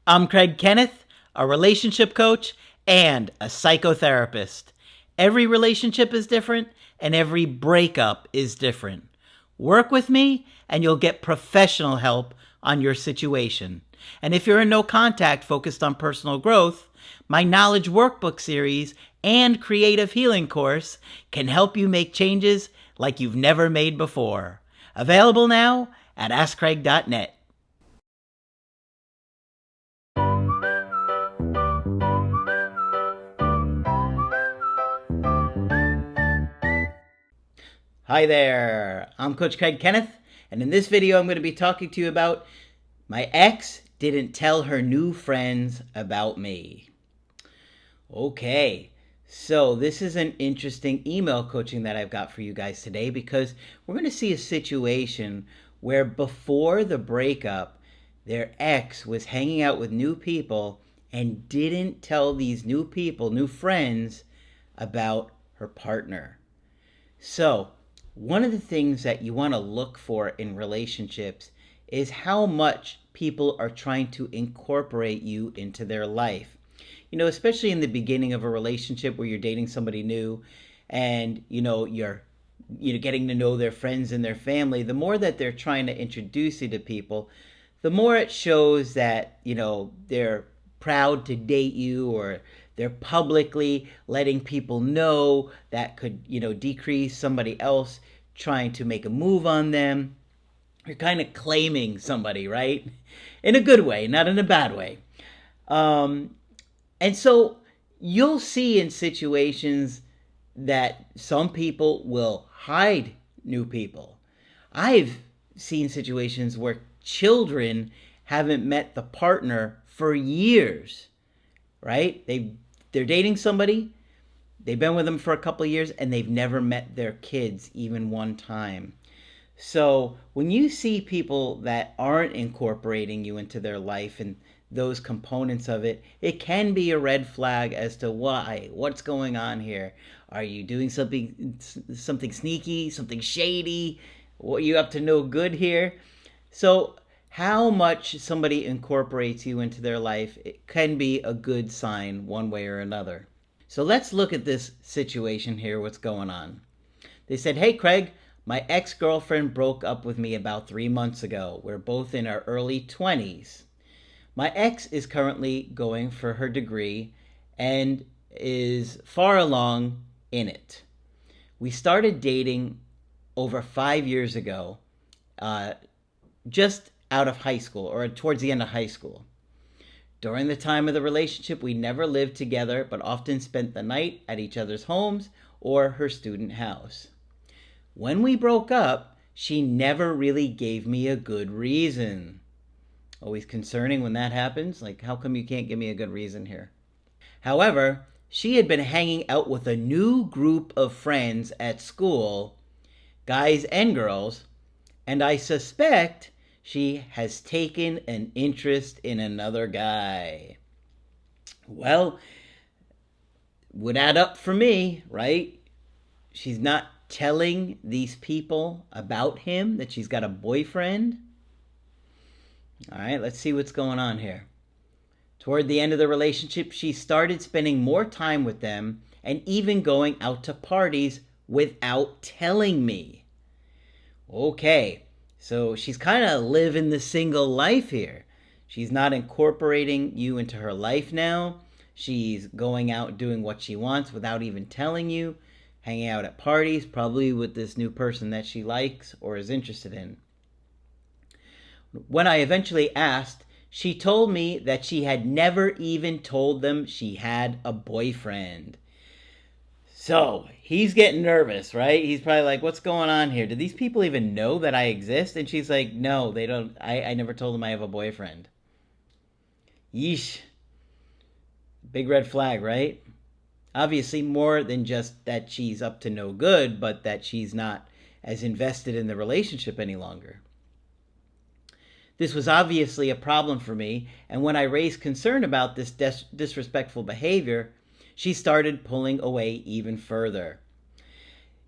I'm Kenneth, a relationship coach and a psychotherapist. Every relationship is different and every breakup is different. Work with me and you'll get professional help on your situation. And if you're in no contact focused on personal growth, my Knowledge Workbook series and Creative Healing course can help you make changes like you've never made before. Available now at AskCraig.net. Hi there, I'm Coach Kenneth, and in this video I'm going to be talking to you about my ex didn't tell her new friends about me. Okay, so this is an interesting email coaching that I've got for you guys today because we're going to see a situation where before the breakup, their ex was hanging out with new people and didn't tell these new people, new friends, about her partner. So, one of the things that you want to look for in relationships is how much people are trying to incorporate you into their life. You know, especially in the beginning of a relationship where you're dating somebody new and, you're getting to know their friends and their family, the more that they're trying to introduce you to people, the more it shows that, they're proud to date you, or they're publicly letting people know that could, decrease somebody else trying to make a move on them. You're kind of claiming somebody, right? In a good way, not in a bad way. And so you'll see in situations that some people will hide new people. I've seen situations where children haven't met the partner for years, right? They're dating somebody, they've been with them for a couple of years, and they've never met their kids even one time. So when you see people that aren't incorporating you into their life and those components of it, it can be a red flag as to why. What's going on here? Are you doing something sneaky, something shady? What are you up to no good here? So how much somebody incorporates you into their life, it can be a good sign one way or another. So let's look at this situation here, what's going on. They said, "Hey Craig, my ex-girlfriend broke up with me about 3 months ago. We're both in our early 20s. My ex is currently going for her degree and is far along in it. We started dating over 5 years ago, just out of high school, or towards the end of high school. During the time of the relationship, we never lived together, but often spent the night at each other's homes or her student house. When we broke up, she never really gave me a good reason." Always concerning when that happens. Like, how come you can't give me a good reason here? "However, she had been hanging out with a new group of friends at school, guys and girls, and I suspect she has taken an interest in another guy." Well, would add up for me, right? She's not telling these people about him, that she's got a boyfriend. All right, let's see what's going on here. Toward the end of the relationship, she started spending more time with them and even going out to parties without telling me. Okay, so she's kind of living the single life here. She's not incorporating you into her life now. She's going out doing what she wants without even telling you, hanging out at parties, probably with this new person that she likes or is interested in. When I eventually asked, she told me that she had never even told them she had a boyfriend. So he's getting nervous, right? He's probably like, what's going on here? Do these people even know that I exist? And she's like, no, they don't. I never told them I have a boyfriend. Yeesh. Big red flag, right? Obviously more than just that she's up to no good, but that she's not as invested in the relationship any longer. This was obviously a problem for me, and when I raised concern about this disrespectful behavior, she started pulling away even further.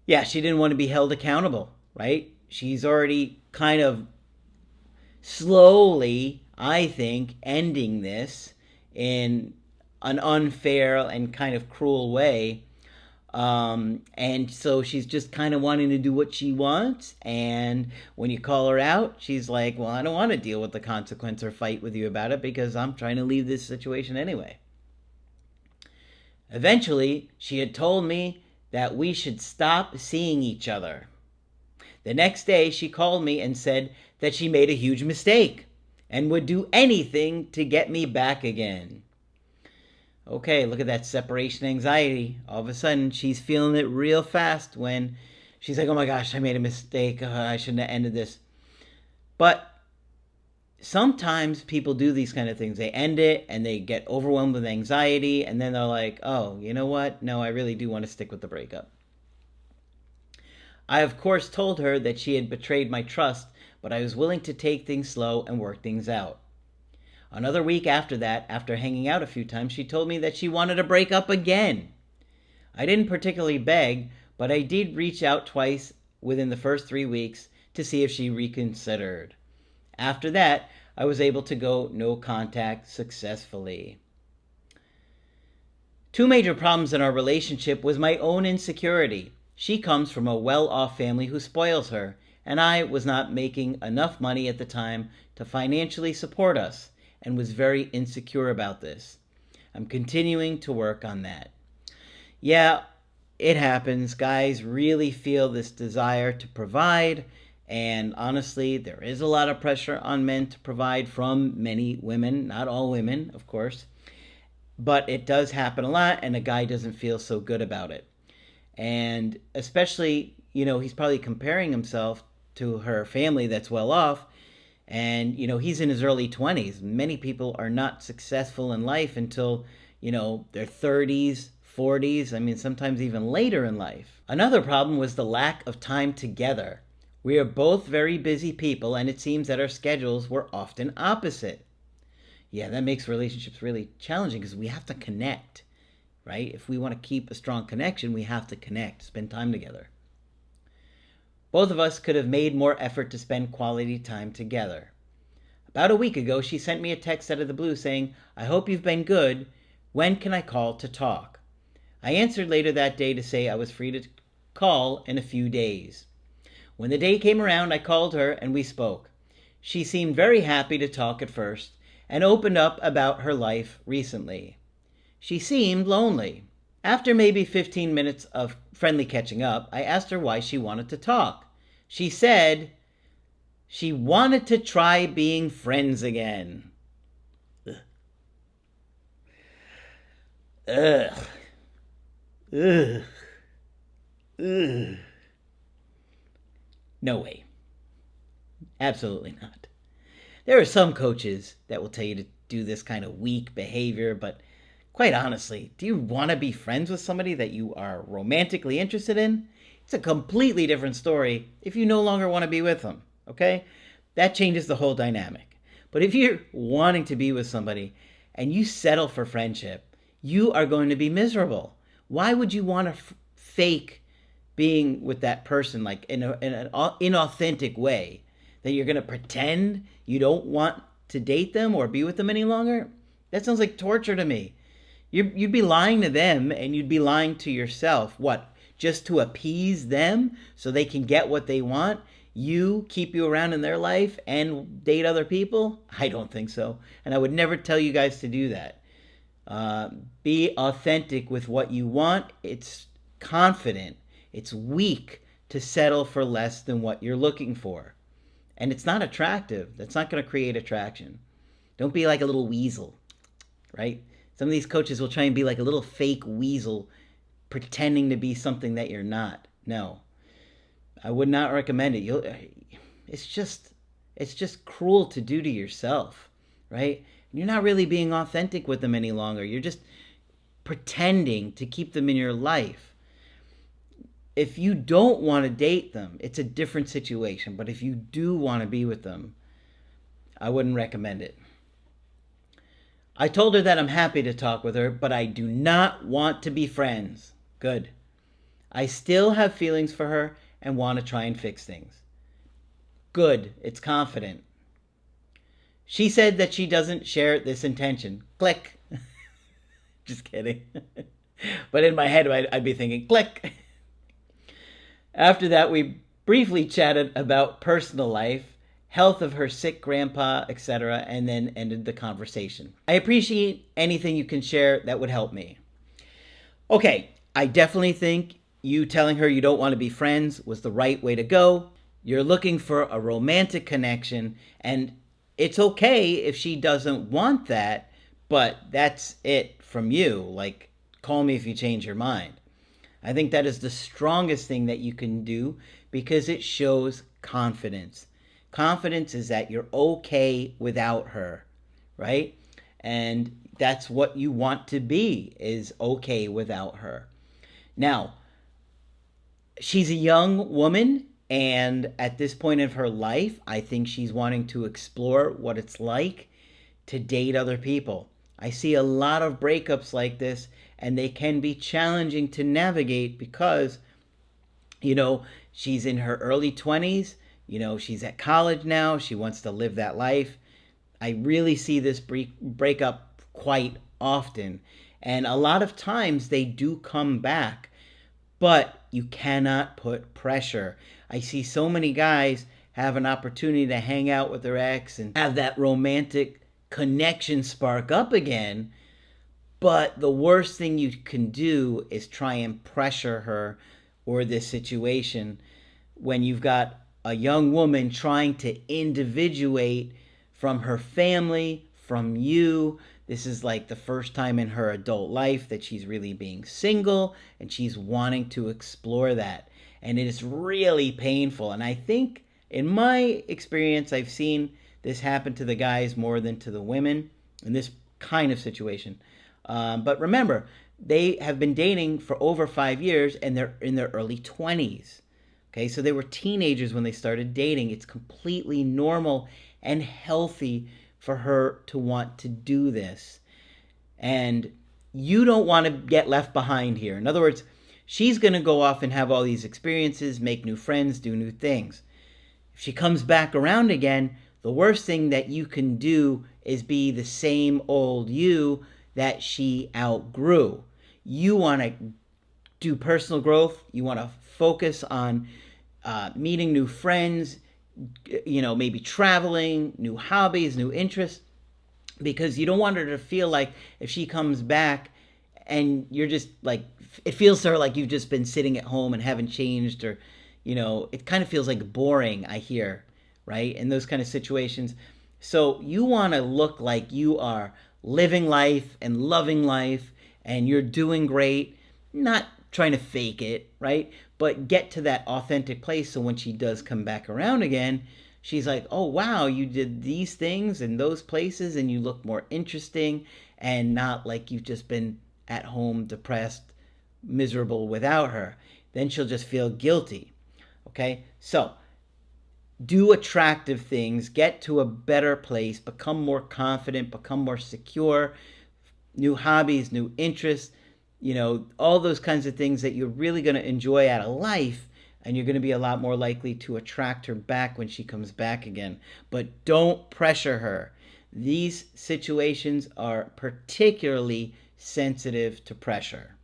Yeah, she didn't want to be held accountable, right? She's already kind of slowly I think, ending this in an unfair and kind of cruel way. And so she's just kind of wanting to do what she wants. And when you call her out, she's like, well, I don't want to deal with the consequence or fight with you about it because I'm trying to leave this situation anyway. Eventually, she had told me that we should stop seeing each other. The next day, she called me and said that she made a huge mistake and would do anything to get me back again. Okay, look at that separation anxiety. All of a sudden, she's feeling it real fast when she's like, oh my gosh, I made a mistake. I shouldn't have ended this. But sometimes people do these kind of things. They end it and they get overwhelmed with anxiety. And then they're like, oh, you know what? No, I really do want to stick with the breakup. I, of course, told her that she had betrayed my trust, but I was willing to take things slow and work things out. Another week after that, after hanging out a few times, she told me that she wanted to break up again. I didn't particularly beg, but I did reach out twice within the first 3 weeks to see if she reconsidered. After that, I was able to go no contact successfully. Two major problems in our relationship was my own insecurity. She comes from a well-off family who spoils her, and I was not making enough money at the time to financially support us and was very insecure about this. I'm continuing to work on that. Yeah, it happens. Guys really feel this desire to provide, and honestly, there is a lot of pressure on men to provide from many women, not all women, of course, but it does happen a lot, and a guy doesn't feel so good about it. And especially, he's probably comparing himself to her family that's well off. And, he's in his early 20s. Many people are not successful in life until, their 30s, 40s. I mean, sometimes even later in life. Another problem was the lack of time together. We are both very busy people, and it seems that our schedules were often opposite. Yeah, that makes relationships really challenging because we have to connect. Right? If we want to keep a strong connection, we have to connect, spend time together. Both of us could have made more effort to spend quality time together. About a week ago, she sent me a text out of the blue saying, I hope you've been good. When can I call to talk? I answered later that day to say I was free to call in a few days. When the day came around, I called her and we spoke. She seemed very happy to talk at first and opened up about her life recently. She seemed lonely. After maybe 15 minutes of friendly catching up, I asked her why she wanted to talk. She said she wanted to try being friends again. Ugh. Ugh. Ugh. Ugh. No way. Absolutely not. There are some coaches that will tell you to do this kind of weak behavior, but quite honestly, do you want to be friends with somebody that you are romantically interested in? It's a completely different story if you no longer want to be with them, okay? That changes the whole dynamic. But if you're wanting to be with somebody and you settle for friendship, you are going to be miserable. Why would you want to fake being with that person like in an inauthentic way? That you're going to pretend you don't want to date them or be with them any longer? That sounds like torture to me. You'd be lying to them and you'd be lying to yourself. What? Just to appease them so they can get what they want? You keep you around in their life and date other people? I don't think so. And I would never tell you guys to do that. Be authentic with what you want. It's confident. It's weak to settle for less than what you're looking for. And it's not attractive. That's not going to create attraction. Don't be like a little weasel, right? Some of these coaches will try and be like a little fake weasel pretending to be something that you're not. No, I would not recommend it. It's just cruel to do to yourself, right? You're not really being authentic with them any longer. You're just pretending to keep them in your life. If you don't want to date them, it's a different situation. But if you do want to be with them, I wouldn't recommend it. I told her that I'm happy to talk with her, but I do not want to be friends. Good. I still have feelings for her and want to try and fix things. Good. It's confident. She said that she doesn't share this intention. Click. Just kidding. But in my head, I'd be thinking, click. After that, we briefly chatted about personal life, health of her sick grandpa, etc., and then ended the conversation. I appreciate anything you can share that would help me. Okay, I definitely think you telling her you don't want to be friends was the right way to go. You're looking for a romantic connection, and it's okay if she doesn't want that, but that's it from you. Like, call me if you change your mind. I think that is the strongest thing that you can do because it shows confidence. Confidence is that you're okay without her, right? And that's what you want to be, is okay without her. Now, she's a young woman, and at this point of her life, I think she's wanting to explore what it's like to date other people. I see a lot of breakups like this, and they can be challenging to navigate because, she's in her early 20s. She's at college now. She wants to live that life. I really see this breakup quite often. And a lot of times they do come back, but you cannot put pressure. I see so many guys have an opportunity to hang out with their ex and have that romantic connection spark up again. But the worst thing you can do is try and pressure her or this situation when you've got a young woman trying to individuate from her family, from you. This is like the first time in her adult life that she's really being single, and she's wanting to explore that. And it is really painful. And I think, in my experience, I've seen this happen to the guys more than to the women in this kind of situation. But remember, they have been dating for over 5 years, and they're in their early 20s. Okay, so they were teenagers when they started dating. It's completely normal and healthy for her to want to do this. And you don't want to get left behind here. In other words, she's going to go off and have all these experiences, make new friends, do new things. If she comes back around again, the worst thing that you can do is be the same old you that she outgrew. You want to do personal growth. You want to focus on meeting new friends, maybe traveling, new hobbies, new interests, because you don't want her to feel like if she comes back and you're just like, it feels to her like you've just been sitting at home and haven't changed, or, it kind of feels like boring, I hear, right? In those kind of situations. So you want to look like you are living life and loving life and you're doing great, not trying to fake it, right? But get to that authentic place so when she does come back around again, she's like, oh, wow, you did these things in those places and you look more interesting, and not like you've just been at home depressed, miserable without her. Then she'll just feel guilty, okay? So do attractive things, get to a better place, become more confident, become more secure, new hobbies, new interests, all those kinds of things that you're really going to enjoy out of life, and you're going to be a lot more likely to attract her back when she comes back again. But don't pressure her. These situations are particularly sensitive to pressure.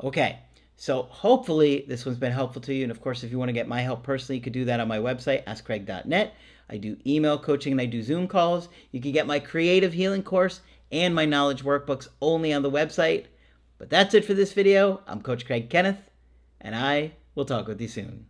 Okay, so hopefully this one's been helpful to you. And of course, if you want to get my help personally, you could do that on my website, askcraig.net. I do email coaching and I do Zoom calls. You can get my creative healing course and my knowledge workbooks only on the website. But that's it for this video. I'm Coach Craig Kenneth, and I will talk with you soon.